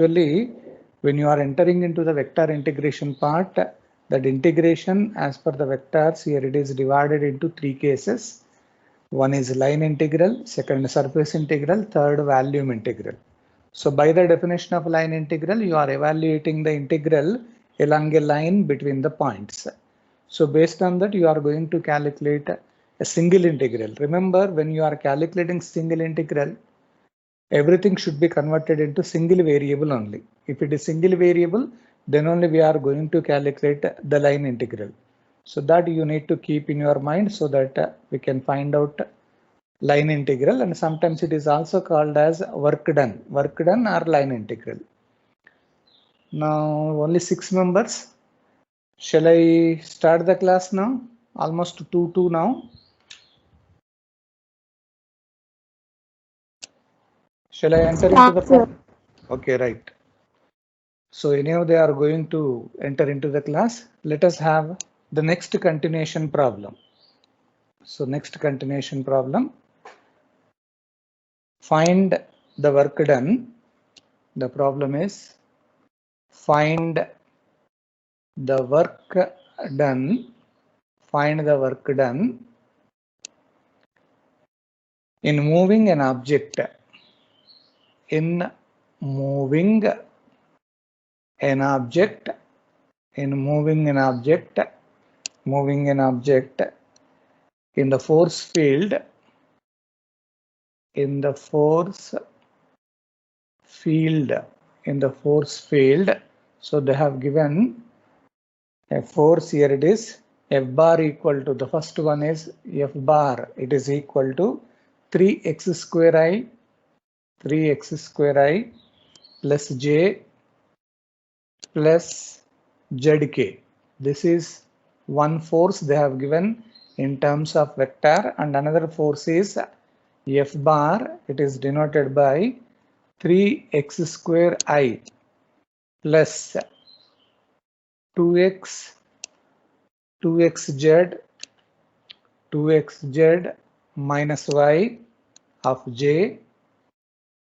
Usually, when you are entering into the vector integration part, that integration as per the vectors here it is divided into three cases. One is line integral, second surface integral, third volume integral. So by the definition of line integral, you are evaluating the integral along a line between the points. So based on that, you are going to calculate a single integral. Remember, when you are calculating single integral, everything should be converted into single variable only. If it is single variable, then only we are going to calculate the line integral. So that you need to keep in your mind so that we can find out line integral, and sometimes it is also called as work done or line integral. Now only 6 members. Shall I start the class now? Almost 2 now. Shall I enter into the class? Okay, right. So anyhow, they are going to enter into the class. Let us have the next continuation problem. So next continuation problem. Find the work done. The problem is find the work done. Find the work done in moving an object. In moving an object. In moving an object. Moving an object in the force field. In the force field. In the force field. So they have given a force here. It is F bar equal to, the first one is F bar, it is equal to 3x square I plus j plus zk. This is one force they have given in terms of vector, and another force is F bar, it is denoted by 3x square I plus 2xz minus y of j,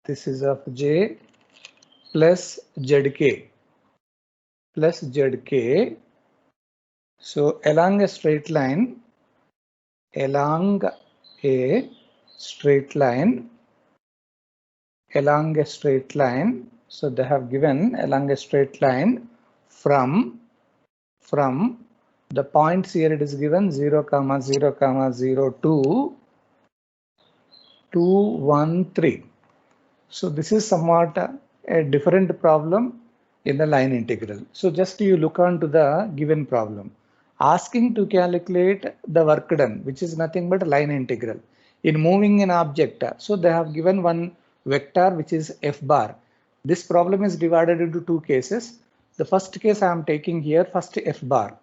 this is of j, plus zk. So along a straight line, so they have given along a straight line from the points here, it is given 0, 0, 0 to 2, 1, 3. So this is somewhat a different problem in the line integral. So just you look on to the given problem, asking to calculate the work done, which is nothing but line integral in moving an object. So they have given one vector which is F bar. This problem is divided into two cases. The first case I am taking here, first F bar.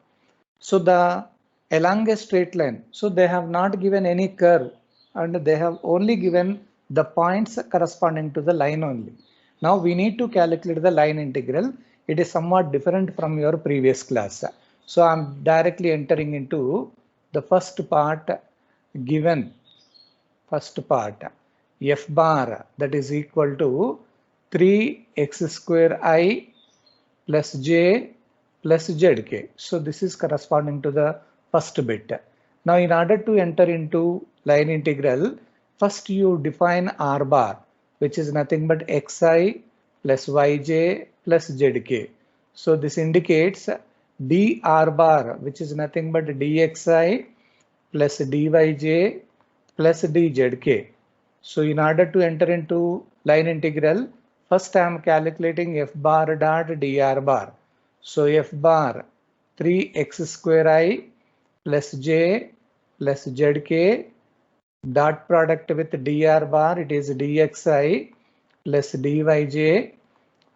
So the along a straight line, so they have not given any curve and they have only given the points corresponding to the line only. Now we need to calculate the line integral. It is somewhat different from your previous class. So I'm directly entering into the first part given. First part, F bar, that is equal to 3x square I plus j plus zk. So this is corresponding to the first bit. Now in order to enter into line integral, first you define r bar, which is nothing but xi plus yj plus zk. So this indicates dr bar, which is nothing but dxi plus dyj plus dzk. So in order to enter into line integral, first I am calculating f bar dot dr bar. So f bar 3x square I plus j plus zk, dot product with dr bar, it is dxi plus dyj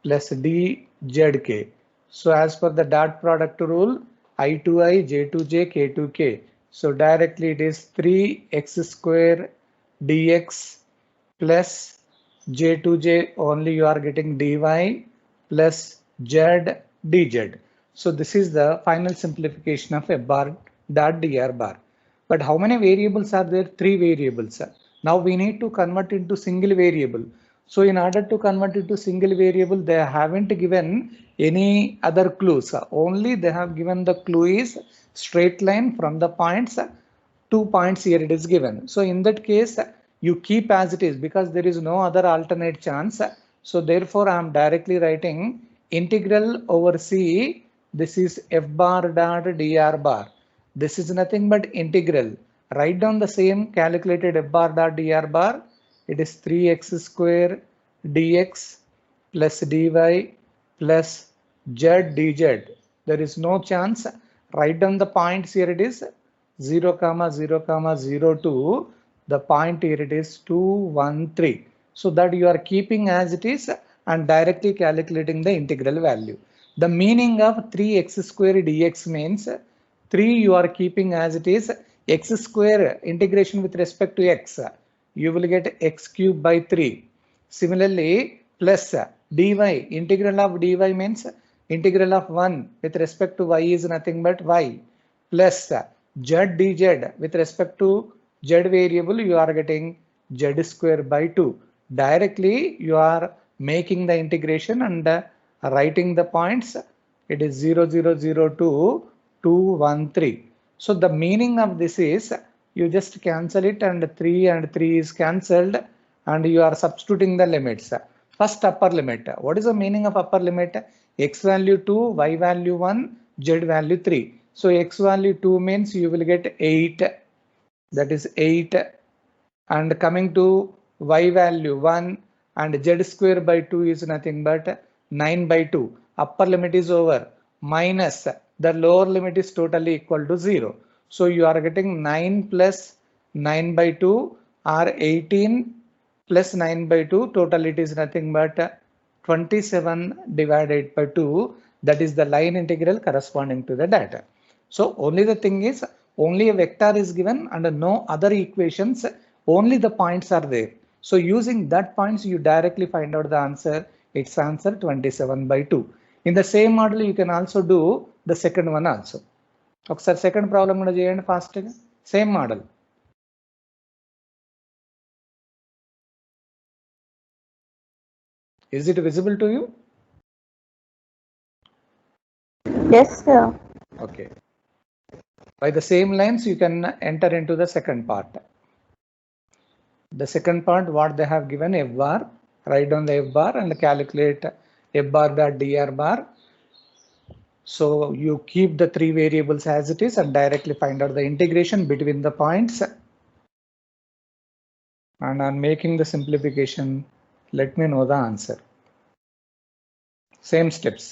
plus dzk. So as per the dot product rule, I2i, J2j, K2k. So directly it is 3x square dx plus J2j, only you are getting dy plus z dz. So this is the final simplification of f bar dot dr bar. But how many variables are there? 3 variables. Now we need to convert into single variable. So in order to convert it to single variable, they haven't given any other clues. Only they have given the clue is straight line from the points. 2 points here it is given. So in that case, you keep as it is because there is no other alternate chance. So therefore, I am directly writing integral over C. This is f bar dot dr bar. This is nothing but integral. Write down the same calculated f bar dot dr bar. It is 3x square dx plus dy plus z dz. There is no chance. Write down the points here. It is 0, 0, 0, 2. The point here it is 2, 1, 3. So that you are keeping as it is and directly calculating the integral value. The meaning of 3x square dx means 3 you are keeping as it is. X square integration with respect to x, you will get x cube by 3. Similarly, plus dy, integral of dy means integral of 1 with respect to y is nothing but y, plus z dz with respect to z variable, you are getting z square by 2. Directly you are making the integration and writing the points. It is 0, 0, 0, 2, 2, 1, 3. So the meaning of this is you just cancel it and 3 is cancelled and you are substituting the limits. First upper limit. What is the meaning of upper limit? X value 2, y value 1, z value 3. So x value 2 means you will get 8. That is 8. And coming to y value 1 and z square by 2 is nothing but 9 by 2. Upper limit is over. Minus the lower limit is totally equal to 0. So you are getting 9 plus 9 by 2 or 18 plus 9 by 2. Total it is nothing but 27 divided by 2. That is the line integral corresponding to the data. So only the thing is only a vector is given and no other equations, only the points are there. So using that points you directly find out the answer. It's answer 27 by 2. In the same model you can also do the second one also. ఒకసారి second problem కూడా చేయండి fast గా. Same model. Is it visible to you? Yes, sir. Okay. By the same lines you can enter into the second part. The second part, what they have given f bar, write down the f bar and calculate f bar dot dr bar. So you keep the 3 variables as it is and directly find out the integration between the points. And on making the simplification, let me know the answer. Same steps.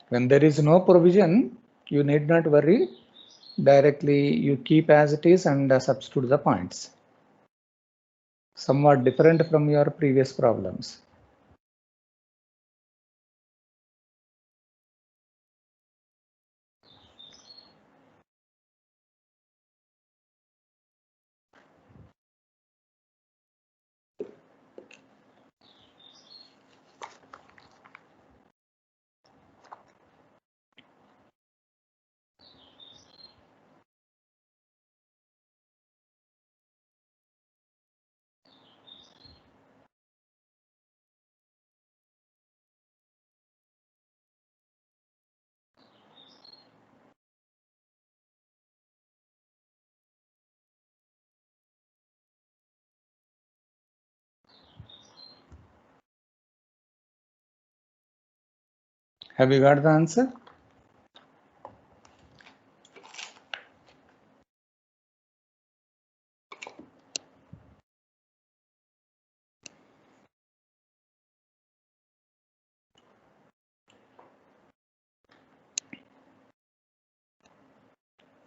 When there is no provision, you need not worry. Directly you keep as it is and substitute the points. Somewhat different from your previous problems. Have you got the answer?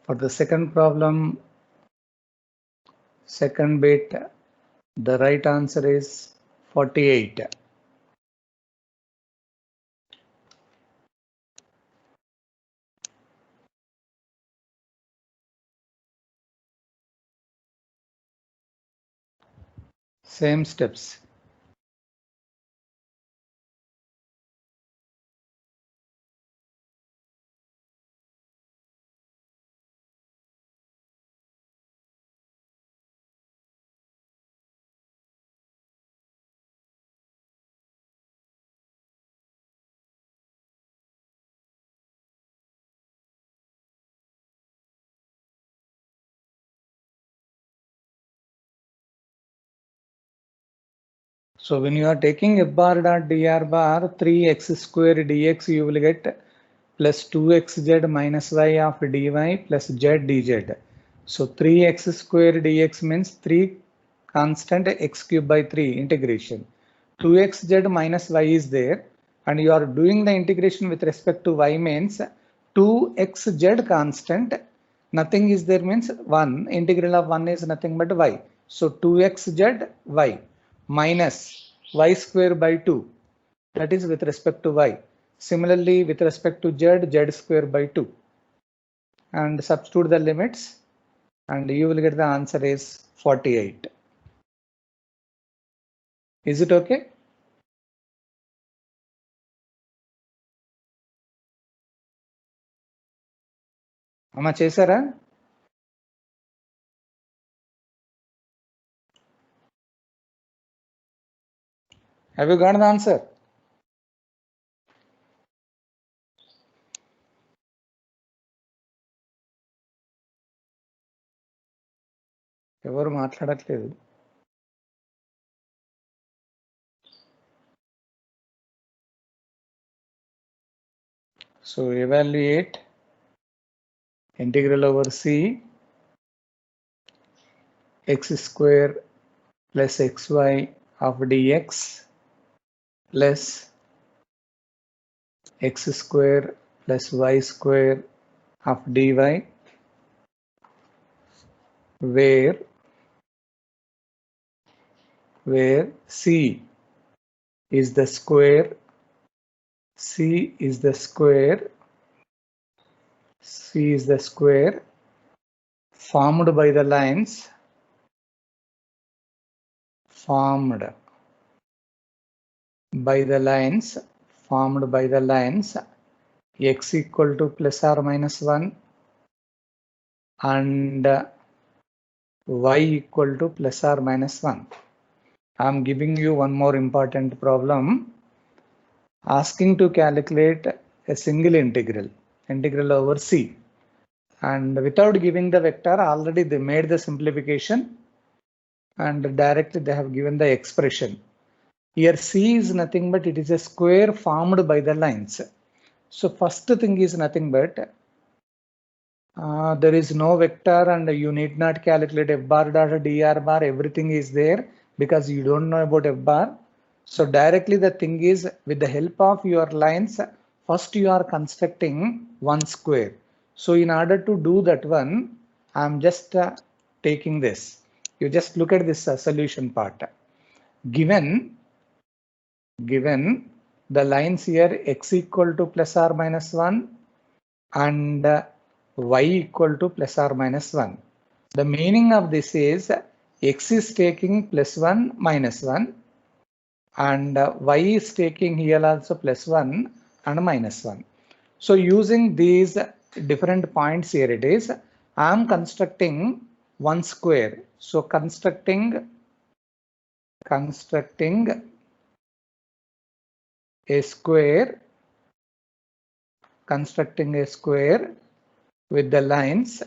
For the second problem, second bit, the right answer is 48. Same steps. So when you are taking f bar dot dr bar 3x square dx, you will get plus 2xz minus y of dy plus z dz. So 3x square dx means 3 constant x cube by 3 integration. 2xz minus y is there, and you are doing the integration with respect to y means 2xz constant. Nothing is there means 1. Integral of 1 is nothing but y. So 2xz y minus y square by 2. That is with respect to y. Similarly, with respect to z square by 2. And substitute the limits, and you will get the answer is 48. Is it okay? Amma chesara? Have you got the answer? ఎవరు మాట్లాడట్లేదు. So evaluate integral over c x square plus xy of dx plus x square plus y square of dy, where c is the square, c is the square formed by the lines x equal to plus or minus 1 and y equal to plus or minus 1. I am giving you one more important problem, asking to calculate a single integral over c, and without giving the vector, already they made the simplification and directly they have given the expression. Here c is nothing but it is a square formed by the lines. So first thing is nothing but there is no vector and you need not calculate f bar dot dr bar. Everything is there because you don't know about f bar. So directly the thing is, with the help of your lines, first you are constructing one square. So in order to do that one, I am just taking this. You just look at this solution part. Given the lines here x equal to plus or minus 1 and y equal to plus or minus 1. The meaning of this is x is taking plus 1 minus 1 and y is taking here also plus 1 and minus 1. So using these different points here it is, I am constructing one square. So constructing a square with the lines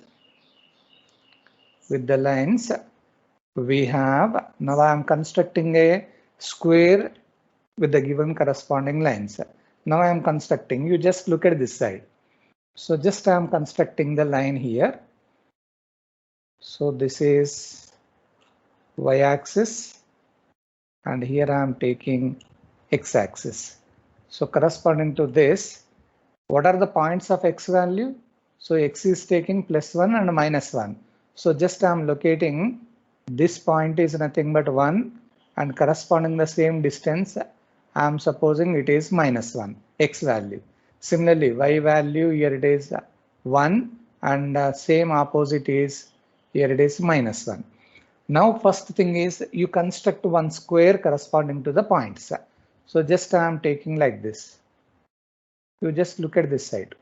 we have. Now I am constructing a square with the given corresponding lines. Now I am constructing, you just look at this side. So just I am constructing the line here. So this is y-axis and here I am taking x-axis. So corresponding to this, what are the points of x value? So x is taking plus 1 and minus 1. So just I am locating this point is nothing but 1 and corresponding the same distance, I am supposing it is minus 1, x value. Similarly, y value here it is 1 and same opposite is here it is minus 1. Now first thing is you construct one square corresponding to the points. So just I am taking like this. You just look at this side.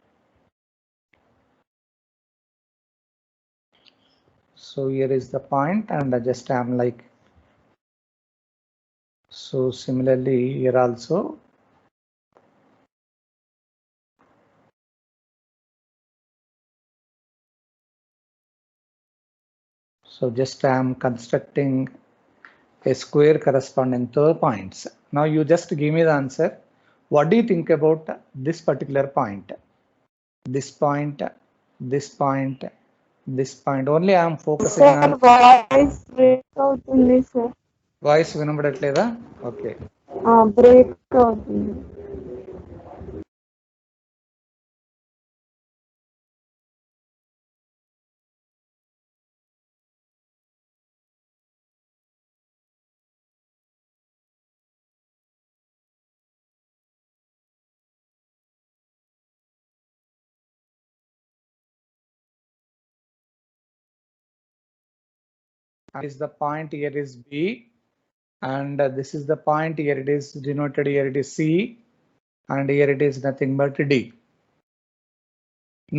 So here is the point and just I am like. So similarly here also. So just I am constructing a square corresponding to the points. Now you just give me the answer. What do you think about this particular point? This point, this point, this point. Only I am focusing on. Voice break అవుతుంది sir. Voice వినబడట్లేదా? Okay. Break అవుతుంది. Is the point here is B, and this is the point here, it is denoted here, it is C, and here it is nothing but D.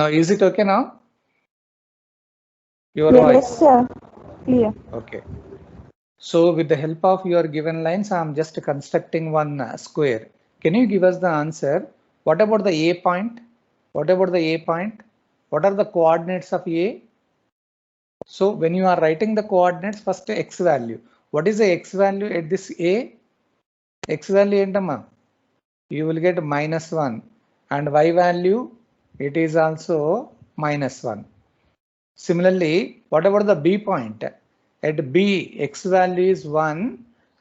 Now is it okay now? Your voice? Yes sir, clear. Okay. So with the help of your given lines, I am just constructing one square. Can you give us the answer? What about the A point? What about the A point? What are the coordinates of A? So when you are writing the coordinates, first x value. What is the x value at this A? X value entama? You will get -1, and y value, it is also -1. Similarly, what about the B point? At B, x value is 1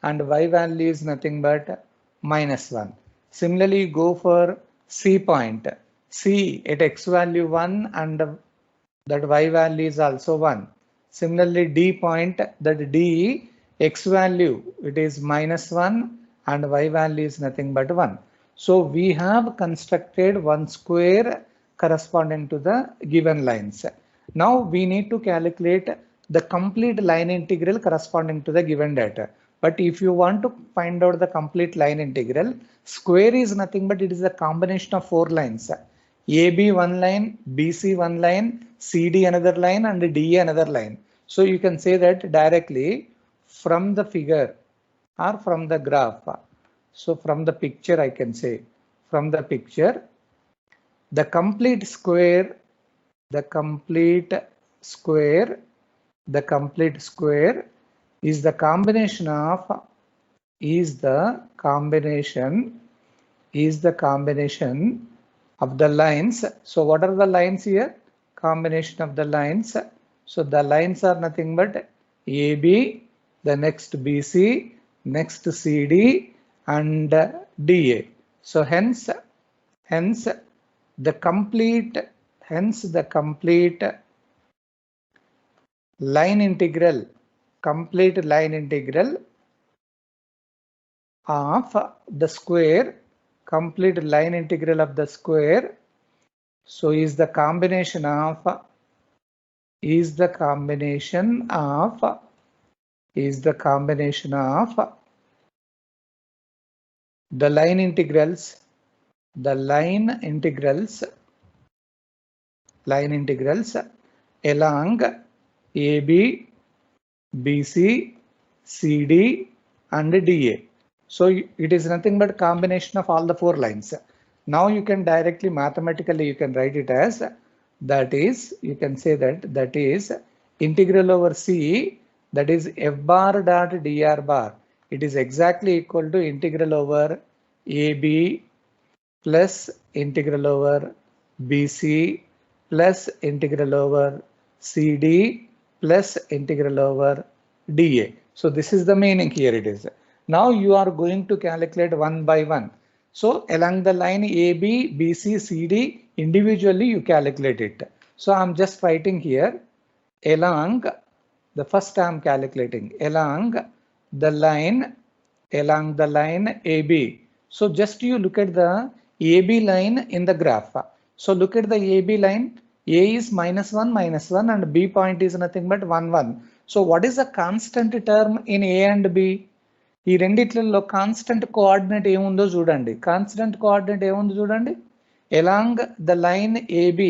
and y value is nothing but -1. Similarly, go for C point. C at x value 1 and that y value is also 1. Similarly, D point, that D, x value, it is -1 and y value is nothing but 1. So we have constructed one square corresponding to the given lines. Now we need to calculate the complete line integral corresponding to the given data. But if you want to find out the complete line integral, square is nothing but it is a combination of 4 lines. AB one line, BC one line, CD another line, and DE another line. So you can say that directly from the figure or from the graph. So from the picture, I can say from the picture, the complete square is the combination of the lines. So what are the lines here? Combination of the lines. So the lines are nothing but AB, the next BC, next CD, and DA. So hence the complete line integral of the square, so is the combination of the line integrals along AB, BC, CD, and DA. So it is nothing but combination of all the 4 lines. Now you can directly mathematically you can write it as, that is, you can say that is integral over C, that is f bar dot dr bar. It is exactly equal to integral over AB plus integral over BC plus integral over CD plus integral over DA. So this is the meaning here it is. Now you are going to calculate one by one. So along the line AB, BC, CD, individually you calculate it. So I'm just writing here along the first I am calculating along the line AB. So just you look at the AB line in the graph. So look at the AB line. A is -1 and B point is nothing but 1 1. So what is the constant term in A and B? ఈ రెండిట్లలో constant coordinate ఏముందో చూడండి. Constant coordinate ఏముందో చూడండి. Along the line AB,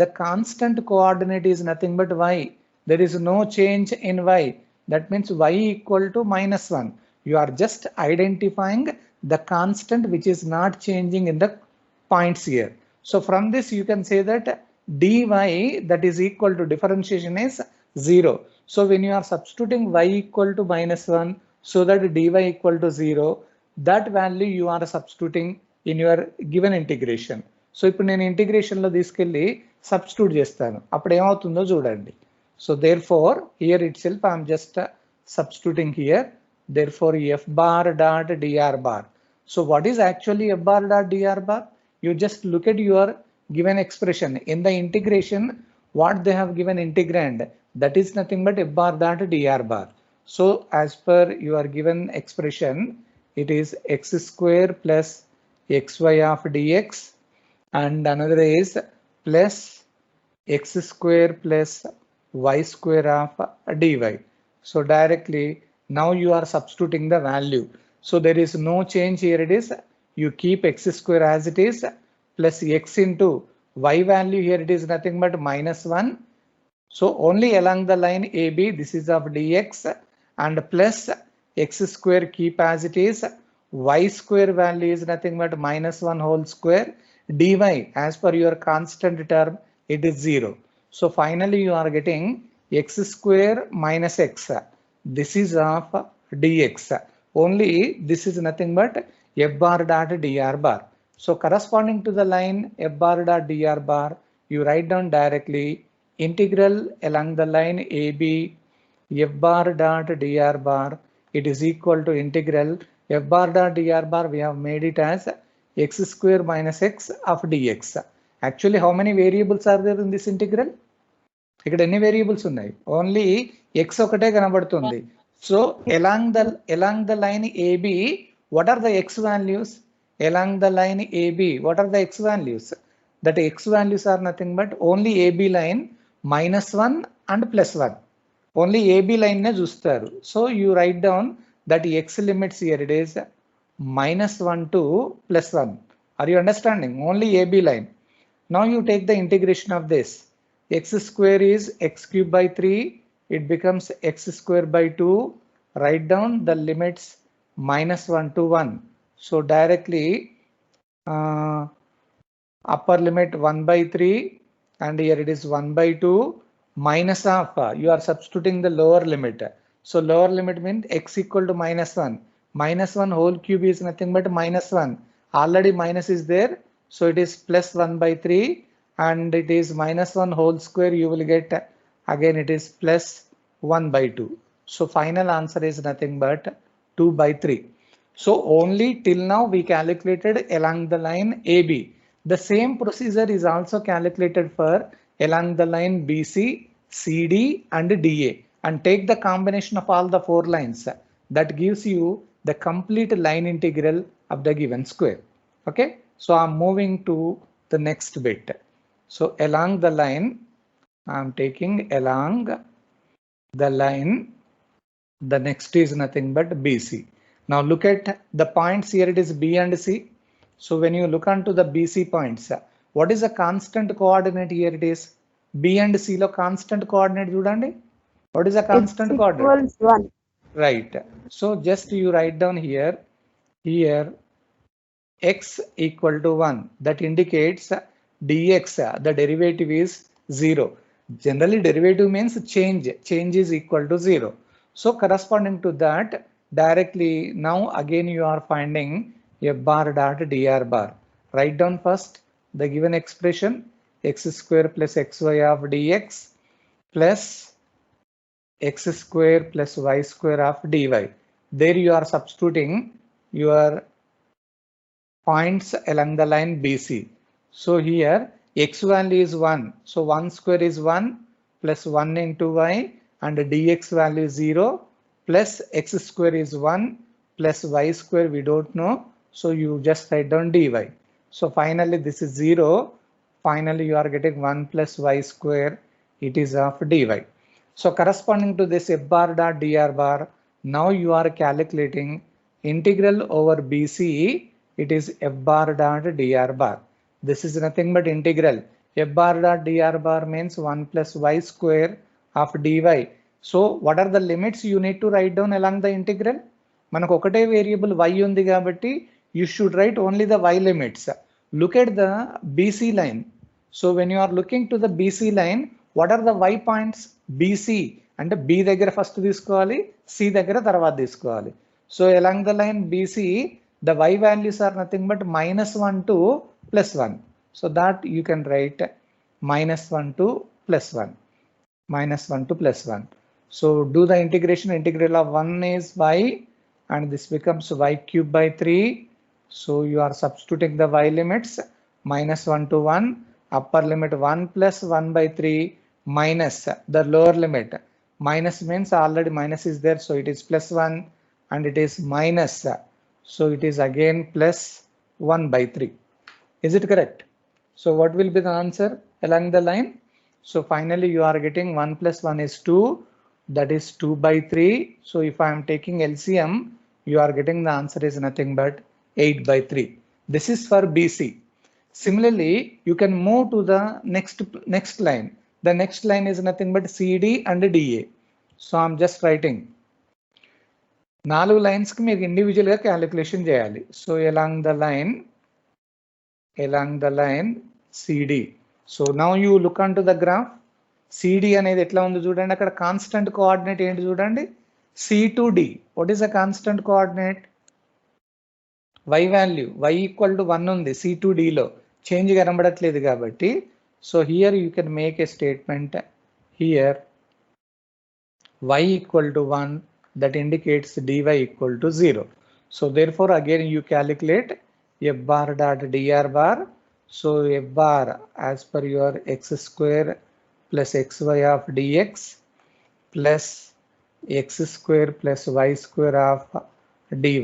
the constant coordinate is nothing but y. There is no change in y. That means y equal to -1. You are just identifying the constant which is not changing in the points here. So from this you can say that dy, that is equal to differentiation is 0. So when you are substituting y equal to -1, so that dy equal to 0, that value you are substituting in your given integration. So ఇప్పుడు నేను integration లో తీసుకెళ్ళి substitute చేస్తాను, అప్పుడు ఏమవుతుందో చూడండి. So therefore here itself I'm just substituting here, therefore F bar dot d r bar. So what is actually F bar dot d r bar? You just look at your given expression in the integration, what they have given integrand, that is nothing but f bar dot dr bar. So as per your given expression, it is x square plus xy of dx, and another is plus x square plus y square of dy. So directly now you are substituting the value. So there is no change here. It is you keep x square as it is plus x into y value, here it is nothing but -1. So only along the line AB, this is of dx, and plus x square keep as it is, y square value is nothing but -1 whole square, dy as per your constant term it is 0. So finally you are getting x square minus x, this is of dx, only this is nothing but f bar dot dr bar. So corresponding to the line f bar dot dr bar, you write down directly integral along the line AB f bar dot dr bar, it is equal to integral f bar dot dr bar, we have made it as x square minus x of dx. Actually how many variables are there in this integral? ఇక్కడ ఎన్ని variables ఉన్నాయి? Only x ఒకటే కనబడుతుంది. So along the line AB, what are the x values? Along the line AB, what are the x values? That x values are nothing but only AB line -1 and +1. Only AB line ne చూస్తారు. So you write down that x limits here it is -1 to +1. Are you understanding? Only AB line. Now you take the integration of this. X square is x cube by 3. It becomes x square by 2. Write down the limits -1 to 1. So directly upper limit 1 by 3, and here it is 1 by 2 minus of, you are substituting the lower limit. So lower limit means x equal to -1. -1 whole cube is nothing but -1. Already minus is there. So it is plus 1 by 3, and it is -1 whole square. You will get again it is plus 1 by 2. So final answer is nothing but 2 by 3. So only till now we calculated along the line AB. The same procedure is also calculated for along the line BC, CD and DA, and take the combination of all the 4 lines. That gives you the complete line integral of the given square. Okay, so I'm moving to the next bit. So along the line, I'm taking along the line, the next is nothing but BC. Now look at the points here, it is B and C. So when you look onto the BC points, what is the constant coordinate here? It is B and C lo constant coordinate chudandi. What is the constant coordinate? 1. Right. So just you write down here x equal to 1. That indicates dx, the derivative is 0. Generally derivative means change is equal to 0. So corresponding to that, directly now again you are finding f bar dot dr bar. Write down first the given expression x square plus xy of dx plus x square plus y square of dy. There you are substituting your points along the line BC. So here x value is 1. So 1 square is 1 plus 1 into y, and dx value is 0 plus x square is 1 plus y square we don't know. So you just write down dy. So finally this is 0. Finally you are getting 1 plus y square. It is of dy. So corresponding to this f bar dot dr bar, now you are calculating integral over BC. It is f bar dot dr bar. This is nothing but integral. F bar dot dr bar means 1 plus y square of dy. So what are the limits you need to write down along the integral? మనకు ఒకటే variable y ఉంది కాబట్టి you should write only the y limits. Look at the BC line. So when you are looking to the BC line, what are the y points? BC అంటే B దగ్గర first తీసుకోవాలి, C దగ్గర తర్వాత తీసుకోవాలి. So along the line BC, the y values are nothing but -1 to +1. So that you can write -1 to +1, -1 to +1. So do the integration. Integral of 1 is y, and this becomes y cube by 3. So you are substituting the y limits, -1 to 1, upper limit 1 plus 1 by 3 minus the lower limit. Minus means already minus is there, so it is +1, and it is minus, so it is again plus 1 by 3. Is it correct? So what will be the answer along the line? So finally you are getting 1 plus 1 is 2, that is 2 by 3. So if I am taking LCM, you are getting the answer is nothing but 8 by 3. This is for BC. Similarly, you can move to the next line. The next line is nothing but CD and DA. So I'm just writing 4 lines కి మీకు individual గా calculation చేయాలి. So along the line CD. So now you look onto the graph. CD అనేది ఎట్లా ఉంది చూడండి, అక్కడ constant coordinate ఏంటి చూడండి, C to D. What is the constant coordinate? Y value, y equal to 1 ఉంది C to D లో, change కనబడట్లేదు కాబట్టి. So here you can make a statement here y equal to 1, that indicates dy equal to 0. So therefore again you calculate f bar dot dr bar. So f bar as per your x square plus xy of dx plus x square plus y square of dy.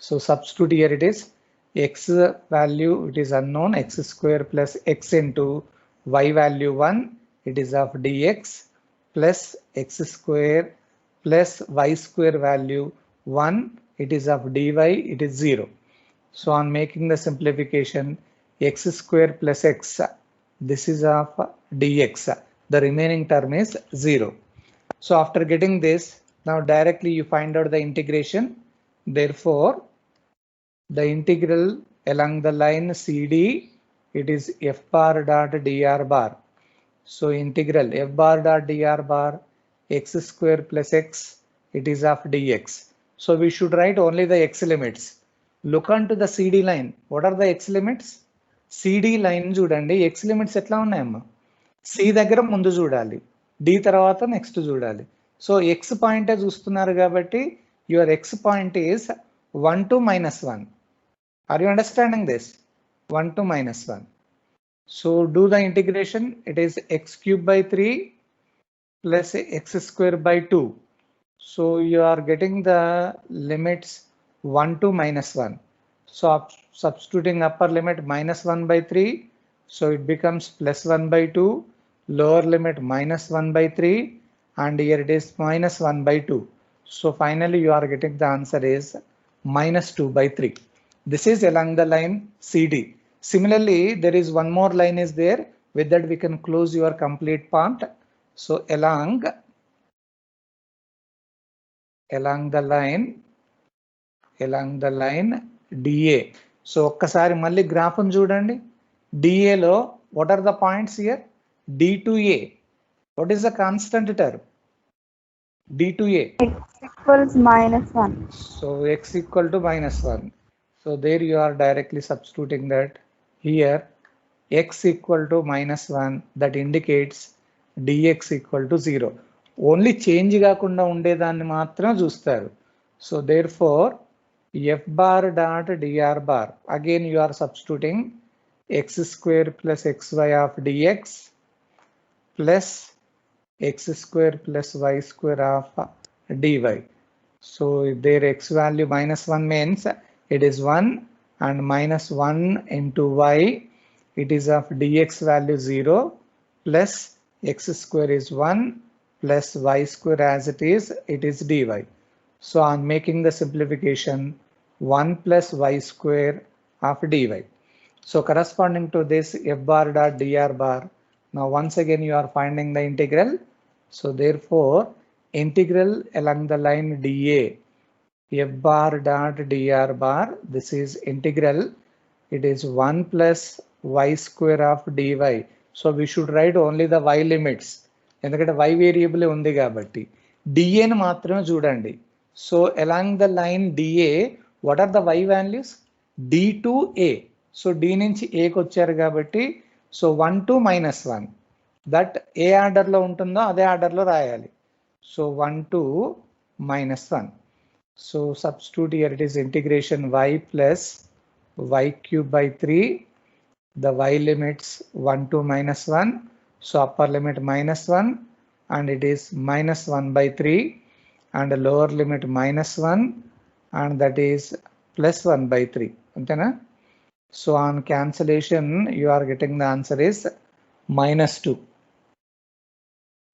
So substitute here, it is x value, it is unknown, x square plus x into y value 1, it is of dx, plus x square plus y square value 1, it is of dy, it is 0. So on making the simplification, x square plus x, this is of dx, the remaining term is 0. So after getting this, now directly you find out the integration. Therefore the integral along the line CD, it is f bar dot dr bar. So integral f bar dot dr bar x square plus x, it is of dx. So we should write only the x limits. Look onto the CD line. What are the x limits? CD line చూడండి, x limits ఎట్లా ఉన్నాయమ్మా, C దగ్గర ముందు చూడాలి, D తర్వాత next చూడాలి. So x పాయింటే చూస్తున్నారు కాబట్టి your x point is 1 to -1. Are you understanding this? 1 to -1. So do the integration. It is x cube by 3 plus x square by 2. So you are getting the limits 1 to -1. So substituting upper limit -1 by 3. So it becomes +1 by 2. Lower limit -1 by 3. And here it is -1 by 2. So finally you are getting the answer is -2 by 3. This is along the line CD. Similarly, there is one more line is there. With that we can close your complete part. So along the line DA. So ఒక్కసారి మళ్ళీ graph చూడండి. DA లో what are the points here? D to A. What is the constant term? D to A. X equals -1. So x equal to -1. So there you are directly substituting that here x equal to -1, that indicates dx equal to 0. Only change కాకుండా ఉండేదాన్ని మాత్రం చూస్తారు. So therefore f bar dot dr bar, again you are substituting x square plus xy of dx plus x square plus y square of dy. So their x value -1 means it is 1, and -1 into y, it is of dx value 0 plus x square is 1 plus y square as it is dy. So on making the simplification, 1 plus y square of dy. So corresponding to this f bar dot dr bar, now once again you are finding the integral. So therefore integral along the line DA, f bar dot dr bar, this is integral, it is 1 plus y square of dy. So we should write only the y limits. ఎందుకంటే y variable ఉంది కాబట్టి. dA ని మాత్రమే చూడండి. So along the line dA what are the y values? d to a. సో d నుంచి a కి వచ్చారు కాబట్టి సో 1 to -1 దట్ ఏ ఆర్డర్లో ఉంటుందో అదే ఆర్డర్లో రాయాలి. So 1 to -1. So substitute here it is integration y plus y cube by 3. The y limits 1 to -1. So upper limit -1 and it is -1 by 3 and the lower limit -1 and that is +1 by 3. Antena? So on cancellation you are getting the answer is -2.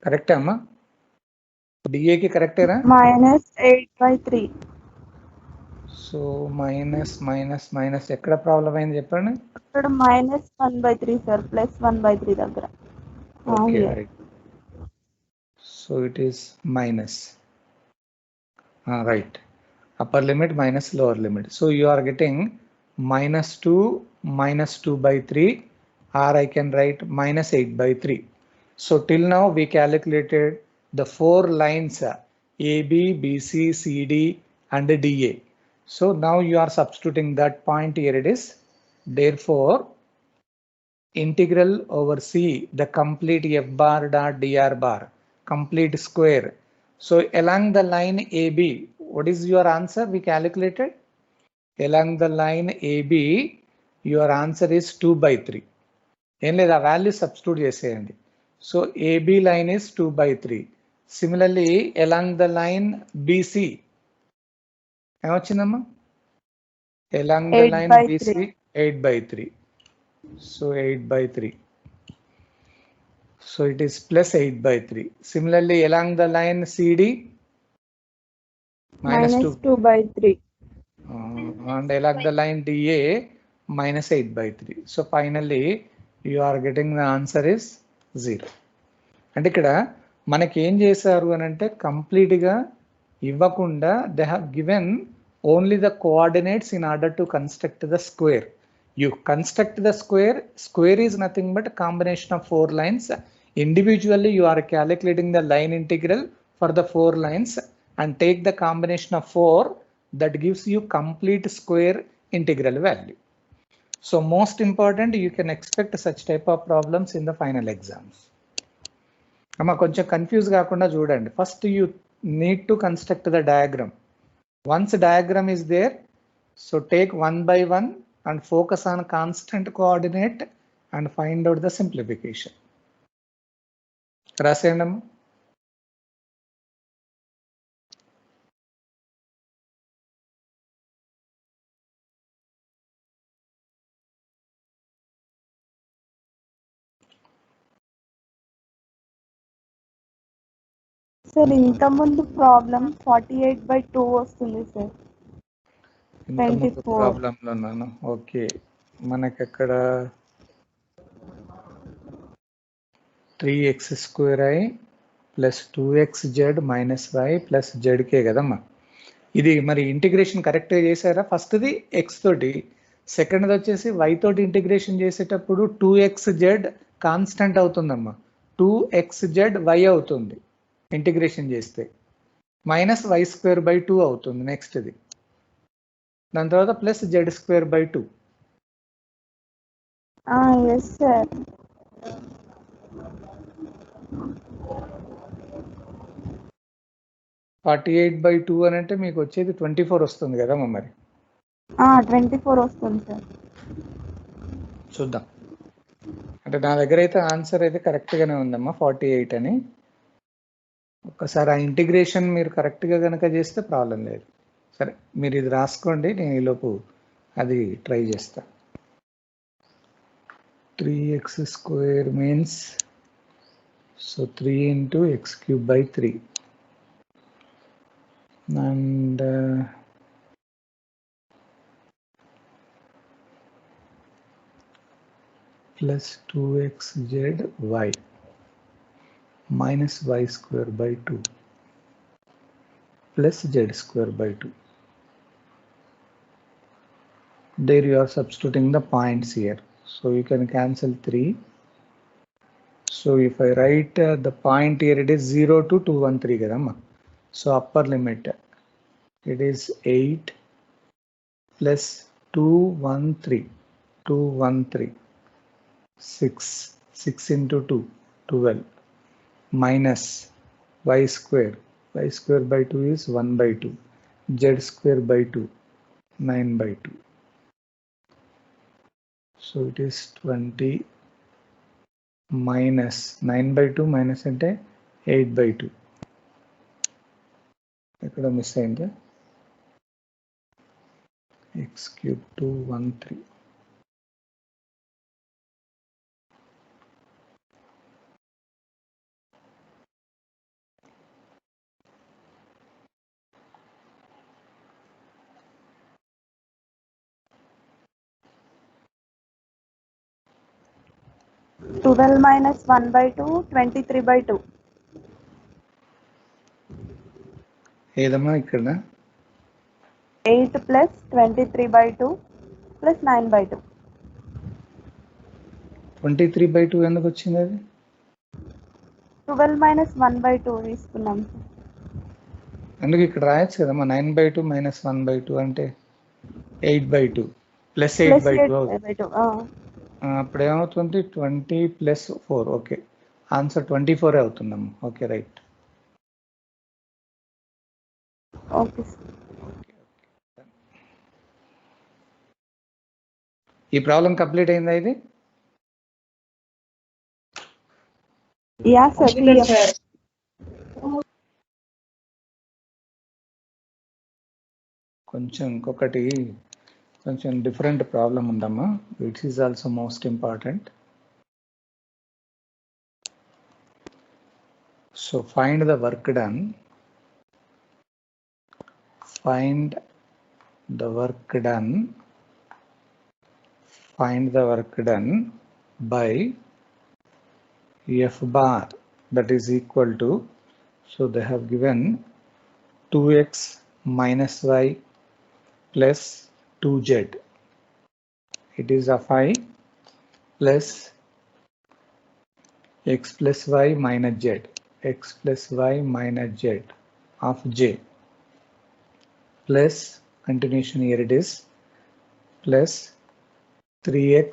Correct amma? DA ki correct hai na? -8 by 3. So minus ఎక్కడ problem అయింది చెప్పండి. ఇక్కడ -1 by 3 sir, +1 by 3 దగ్గర. Okay, right. So it is minus. Right. Upper limit minus lower limit. So you are getting -2 by 3, or I can write -8 by 3. So till now we calculated the 4 lines AB, BC, CD and DA. So now you are substituting that point here it is. Therefore, integral over C, the complete f bar dot dr bar, complete square. So along the line AB, what is your answer we calculated? Along the line AB, your answer is 2 by 3. ఏం లేదు, ఆ value substitute చేసేయండి. So AB line is 2 by 3. Similarly, along the line BC, ఏమొచ్చిందమ్మా? Along the line BC, 8 by 3. So 8 by 3. So it is plus 8 by 3. Similarly, along the line CD, -2 by 3. And along the line DA, -8 by 3. So finally, you are getting the answer is 0. అంటే ఇక్కడ మనకి ఏం చేశారు అని అంటే కంప్లీట్గా ఇవ్వకుండా they have given only the coordinates in order to construct the square. You construct the square. Square is nothing but a combination of 4 lines. Individually, you are calculating the line integral for the 4 lines and take the combination of 4 that gives you complete square integral value. So most important, you can expect such type of problems in the final exams. Amma koncham confuse gaakunda chudandi. First you need to construct the diagram. Once diagram is there, so take one by one and focus on constant coordinate and find out the simplification. Rasendam. Sir ఇంత ముందు problem 48 by 2 వస్తుంది sir. 24 problem లో ఉన్నాను. Okay, మనకి అక్కడ 3x² plus 2xz minus y plus zk కదమ్మా. ఇది మరి ఇంటిగ్రేషన్ కరెక్ట్గా చేశారా? ఫస్ట్ది x తోటి, సెకండ్ది వచ్చేసి y తోటి ఇంటిగ్రేషన్ చేసేటప్పుడు 2xz కాన్స్టెంట్ అవుతుందమ్మా. 2xz y అవుతుంది ఇంటిగ్రేషన్ చేస్తే, -y²/2 అవుతుంది నెక్స్ట్ది. దాని తర్వాత ప్లస్ z²/2. yes sir. (48/2) అని అంటే మీకు వచ్చేది 24 వస్తుంది కదా మరి. 24 వస్తుంది సార్. చూద్దాం. అంటే నా దగ్గర అయితే ఆన్సర్ అయితే కరెక్ట్ గానే ఉందమ్మా, 48 అని. ఒక్కసారి ఆ ఇంటిగ్రేషన్ మీరు కరెక్ట్ గా కనుక చేస్తే ప్రాబ్లం లేదు. సరే, మీరు ఇది రాసుకోండి, నేను ఈలోపు అది ట్రై చేస్తా. 3x² means so 3 into x³/3 and plus 2xzy minus y²/2 plus z²/2. There you are substituting the points here. So you can cancel 3. So if I write the point here, it is 0 to 213 kadamma. So upper limit, it is 8 plus 213, 6 into 2, 12, minus y square by 2 is 1 by 2, z square by 2, 9 by 2. So it is 20 minus 9 by 2 minus ante 8 by 2. Ekkada miss ayinde x cube 213. Twelve minus 1 by 2, 23 by 2. ఏదమ్మా ఇక్కడ 8 plus 23 by 2 plus 9 by 2. 23 by 2 ఎందుకు వచ్చింది అది? 12 minus 1 by 2 తీసుకున్నాం. అందుకు ఇక్కడ రాయొచ్చు కదమ్మా 9 by 2 minus 1 by 2 అంటే 8 by 2 plus 8 by 2 అప్పుడు ఏమవుతుంది 20 plus 4. ఓకే, ఆన్సర్ 24 అవుతుందమ్మా. Okay, right. ఓకే, ఈ ప్రాబ్లం కంప్లీట్ అయిందా ఇది? Yeah sir, clear. కొంచెం ఇంకొకటి కొంచెం డిఫరెంట్ ప్రాబ్లం ఉందమ్మా, which is also most important. So find the work done. Find the work done by f bar, that is equal to, so they have given 2x minus y plus 2z. It is of I plus x plus y minus z, x plus y minus z of j, plus continuation here it is plus 3x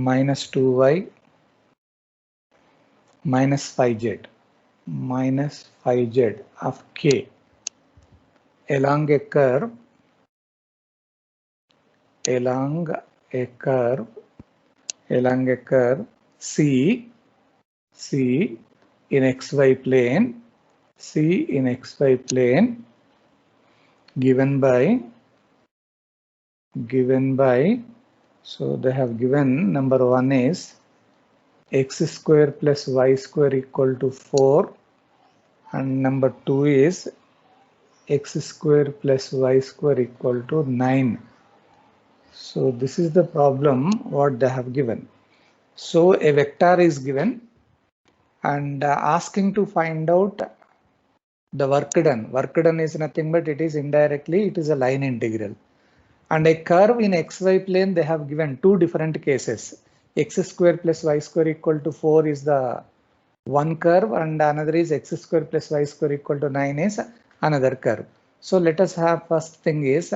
minus 2y minus 5z of k along a curve C in xy plane given by, so they have given number 1 is x square plus y square equal to 4, and number 2 is x square plus y square equal to 9. So this is the problem what they have given. So a vector is given and asking to find out the work done. Work done is nothing but it is indirectly, it is a line integral. And a curve in xy plane, they have given two different cases. X square plus y square equal to 4 is the one curve, and another is x square plus y square equal to 9 is another curve. So let us have first thing is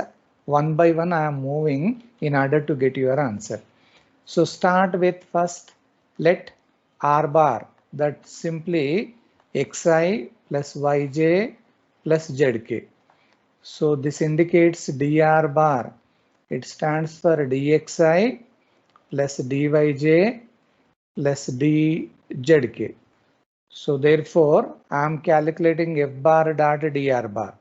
one by one I am moving in order to get your answer. So start with first, let r bar, that simply xi plus yj plus zk. So this indicates dr bar. It stands for dxi plus dyj plus dzk. So therefore, I am calculating f bar dot dr bar.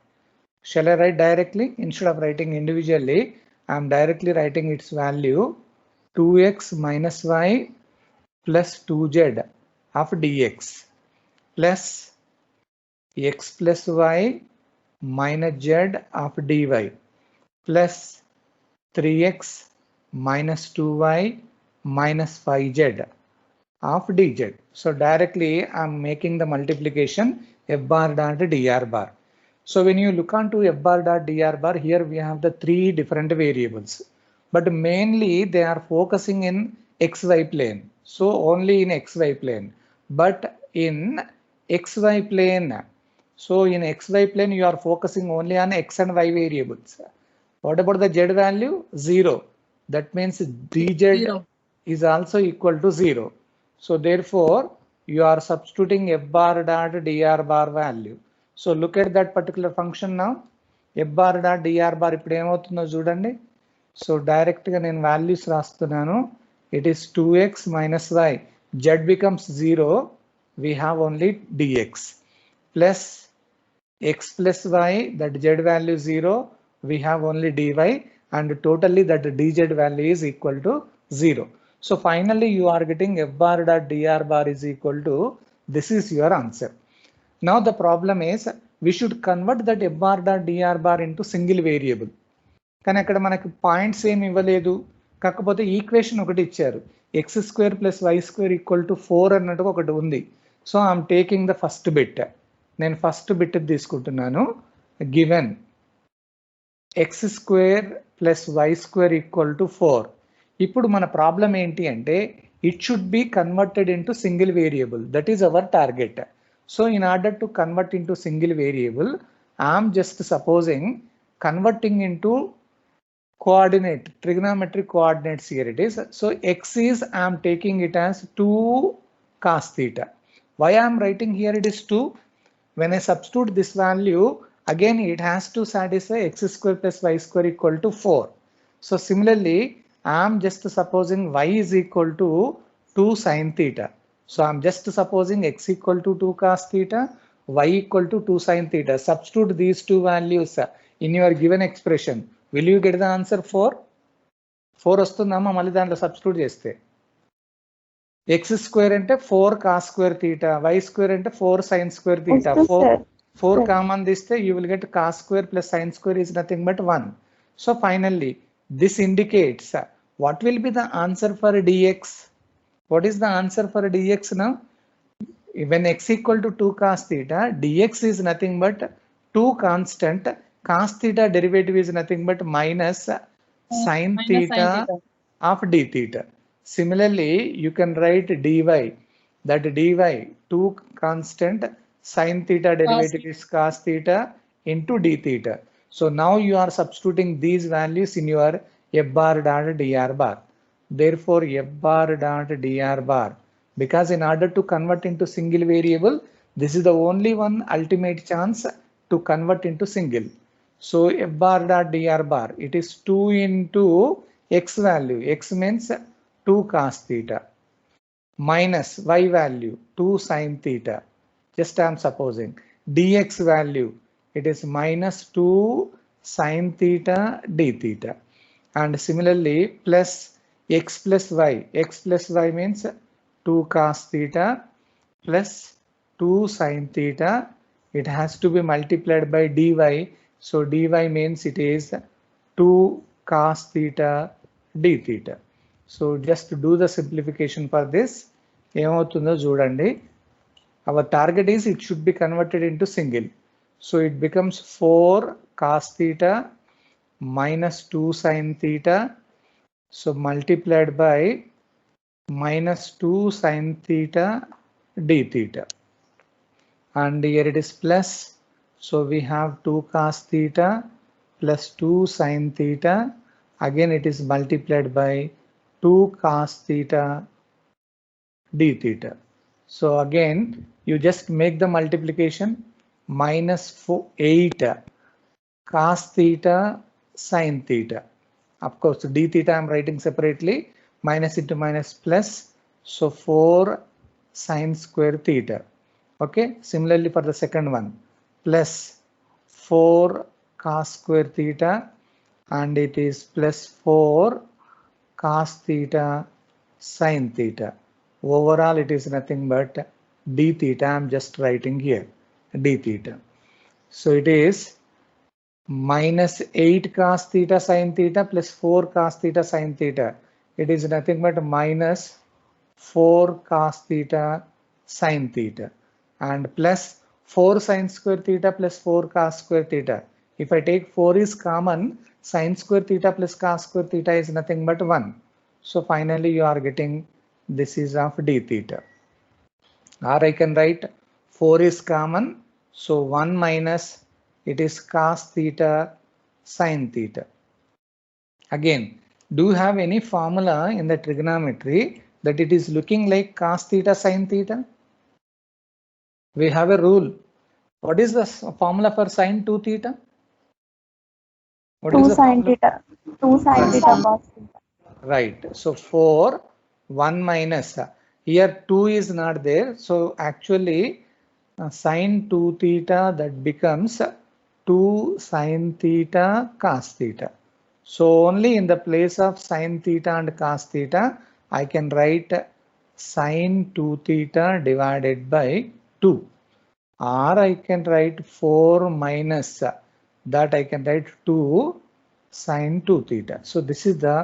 Shall I write directly? Instead of writing individually, I am directly writing its value 2x minus y plus 2z of dx plus x plus y minus z of dy plus 3x minus 2y minus 5z of dz. So directly I am making the multiplication f bar dot dr bar. So when you look onto f bar dot dr bar, here we have the three different variables, but mainly they are focusing in xy plane. So only in xy plane. But in xy plane, so in xy plane you are focusing only on x and y variables. What about the z value? 0. That means dz 0. is also equal to 0. So therefore you are substituting f bar dot dr bar value. So look at that particular function now. F bar dot dr bar ఇప్పుడు ఏమవుతుందో చూడండి. So direct గా నేను values రాస్తున్నాను. It is 2x minus y. Z becomes 0. We have only dx plus x plus y, that z value 0. We have only dy, and totally that dz value is equal to 0. So finally you are getting f bar dot dr bar is equal to, this is your answer. Now the problem is we should convert that f bar dot dr bar into single variable. కానీ అక్కడ మనకు points ఏమి ఇవ్వలేదు, కాకపోతే equation ఒకటి ఇచ్చారు, x square plus y square equal to 4 అన్నట్టుగా ఒకటి ఉంది. So I'm taking the first bit. నేను ఫస్ట్ బిట్ తీసుకుంటున్నాను. Given x square plus y square equal to 4. ఇప్పుడు మన ప్రాబ్లం ఏంటి అంటే it should be converted into single variable. That is our target. So in order to convert into single variable, I'm just supposing converting into coordinate, trigonometric coordinates here it is. So x is, I am taking it as 2 cos theta. Why I am writing here it is 2? When I substitute this value, again it has to satisfy x square plus y square equal to 4. So similarly, I am just supposing y is equal to 2 sin theta. So I am just supposing x equal to 2 cos theta, y equal to 2 sin theta. Substitute these two values in your given expression. Will you get the answer 4? 4 వస్తుందమ్మా మళ్ళీ దాంట్లో substitute చేస్తే. X square అంటే 4 cos square theta, y square అంటే 4 sine square theta. 4 common తీస్తే you will get cos square plus sine square is nothing but 1. So finally this indicates what will be the answer for dx. What is the answer for dx now? When x equal to 2 cos theta, dx is nothing but 2 constant. Cos theta derivative is nothing but minus sin theta of d theta. Similarly, you can write dy, that dy 2 constant, sin theta derivative is cos theta into d theta. So now you are substituting these values in your f bar dot dr bar. Therefore f bar dot dr bar, because in order to convert into single variable, this is the only one ultimate chance to convert into single. So f bar dot dr bar, it is 2 into x value, x means 2 cos theta, minus y value 2 sin theta, just I am supposing, dx value it is minus 2 sin theta d theta, and similarly plus x plus y. X plus y means 2 cos theta plus 2 sin theta. It has to be multiplied by dy. So dy means it is 2 cos theta d theta. So just to do the simplification for this, ఏమవుతుందో చూడండి. Our target is it should be converted into single. So it becomes 4 cos theta minus 2 sin theta. So multiplied by minus 2 sin theta d theta. And here it is plus. So we have 2 cos theta plus 2 sin theta. Again it is multiplied by 2 cos theta d theta. So again you just make the multiplication, minus 8 cos theta sin theta. Of course d theta I am writing separately, minus into minus plus. So 4 sin square theta. Okay, similarly for the second one, plus 4 cos square theta, and it is plus 4 cos theta sin theta. Overall it is nothing but d theta. I am just writing here d theta. So it is minus 8 cos theta sin theta plus 4 cos theta sin theta. It is nothing but minus 4 cos theta sin theta, and plus 4 sin square theta plus 4 cos square theta. If I take 4 is common, sin square theta plus cos square theta is nothing but 1. So finally you are getting this is of d theta. Or I can write 4 is common. So 1 minus it is cos theta sin theta. Again, do you have any formula in the trigonometry that it is looking like cos theta sin theta? We have a rule. What is the formula for sin 2 theta? What 2 is the sin formula? theta. 2 sin theta cos theta. Right. So 4, 1 minus. Here 2 is not there. So actually sin 2 theta that becomes 2 sin theta cos theta. So only in the place of sin theta and cos theta, I can write sin 2 theta divided by 2. Or I can write 4 minus that I can write 2 sin 2 theta. So this is the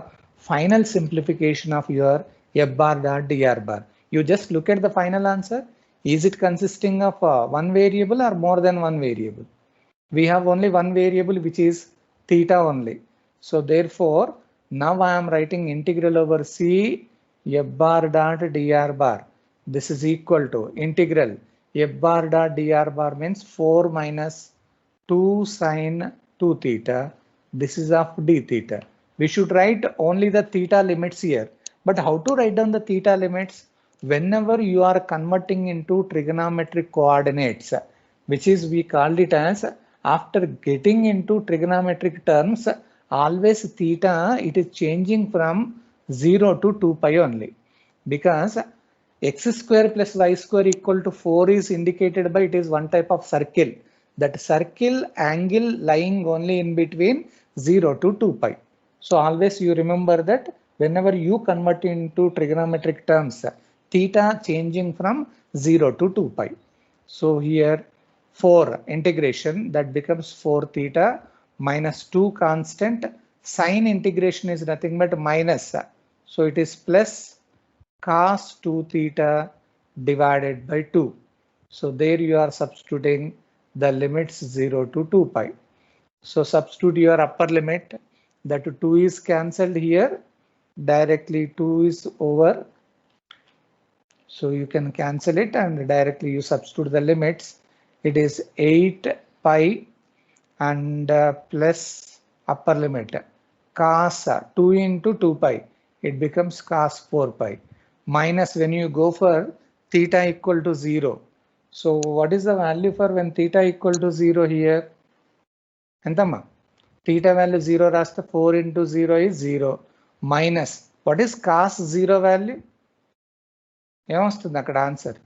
final simplification of your f bar dot dr bar. You just look at the final answer. Is it consisting of one variable or more than one variable? We have only one variable, which is theta only. So therefore, now I am writing integral over c f bar dot dr bar. This is equal to integral f bar dot dr bar means 4 minus 2 sin 2 theta. This is of d theta. We should write only the theta limits here. But how to write down the theta limits? Whenever you are converting into trigonometric coordinates, which is we called it as after getting into trigonometric terms, always theta, it is changing from 0 to 2 pi only, because x square plus y square equal to 4 is indicated by it is one type of circle. That circle angle lying only in between 0 to 2 pi. So always you remember that whenever you convert into trigonometric terms, theta changing from 0 to 2 pi. So here 4 integration that becomes 4 theta minus 2 constant. Sine integration is nothing but minus. So it is plus cos 2 theta divided by 2. So there you are substituting the limits 0 to 2 pi. So substitute your upper limit, that 2 is cancelled here. Directly 2 is over. So you can cancel it and directly you substitute the limits. It is 8 pi and plus upper limit cos 2 into 2 pi. It becomes cos 4 pi. Minus when you go for theta equal to 0. So what is the value for when theta equal to 0 here? Entama? Theta value 0 rasta 4 into 0 is 0. Minus what is cos 0 value? ఏమొస్తుంది అక్కడ answer?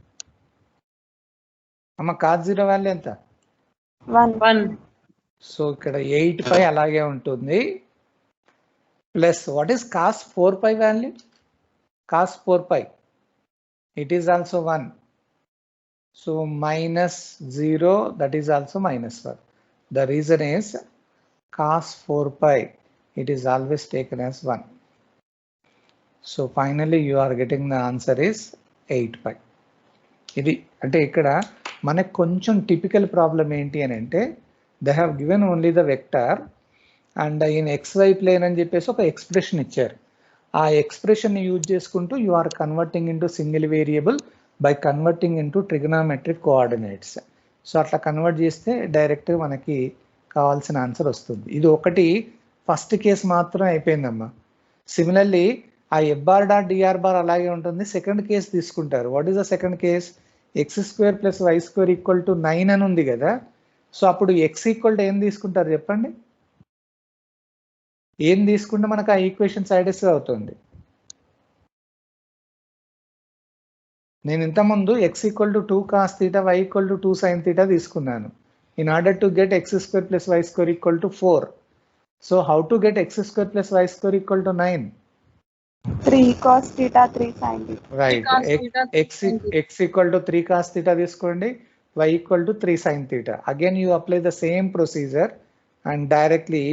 అమ్మ cos 0 value ఎంత? 1. So ఇక్కడ 8 pi అలాగే ఉంటుంది. Plus what is cos 4 pi value? cos 4 pi, it is also 1. So minus 0, that is also minus 1. The reason is cos 4 pi, it is always taken as 1. So finally you are getting the answer is 8 pi. ఇది అంటే ఇక్కడ మనకు కొంచెం typical problem ఏంటి అని అంటే they have given only the vector and in XY plane అని చెప్పేసి ఒక ఎక్స్ప్రెషన్ ఇచ్చారు. ఆ ఎక్స్ప్రెషన్ యూజ్ చేసుకుంటూ you are converting into single variable by converting into trigonometric coordinates. So అట్లా కన్వర్ట్ చేస్తే డైరెక్ట్గా మనకి కావాల్సిన ఆన్సర్ వస్తుంది. ఇది ఒకటి ఫస్ట్ కేసు మాత్రం అయిపోయిందమ్మా. సిమిలర్లీ ఆ F bar dot d r bar అలాగే ఉంటుంది. సెకండ్ కేసు తీసుకుంటారు. What is the second case? X square plus y square equal to 9 అని ఉంది కదా. సో అప్పుడు ఎక్స్ ఈక్వల్ టు ఏం తీసుకుంటారు చెప్పండి? ఏం తీసుకుంటే మనకు ఆ ఈక్వేషన్ సాటిస్ఫై అవుతుంది? నేను ఇంతకుముందు x equal to 2 cos theta y equal to 2 sine theta తీసుకున్నాను in order to get x square plus y square equal to 4. So how to get x square plus y square equal to 9? 3 cos theta 3 sin theta. Right. X equal to 3 cos theta తీసుకోండి, y equal to 3 sin theta. Again you apply the same procedure and directly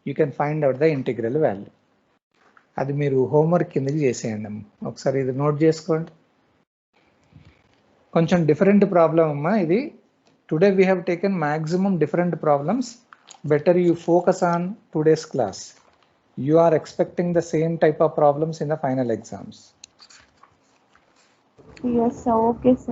you can find out the integral value. అది మీరు homework కిందకి చేసేయండి. ఒకసారి ఇది note చేసుకోండి. కొంచెం different problem అమ్మా ఇది. Today we have taken maximum different problems. Better you focus on today's class. You are expecting the same type of problems in the final exams. Yes, sir. Okay, sir.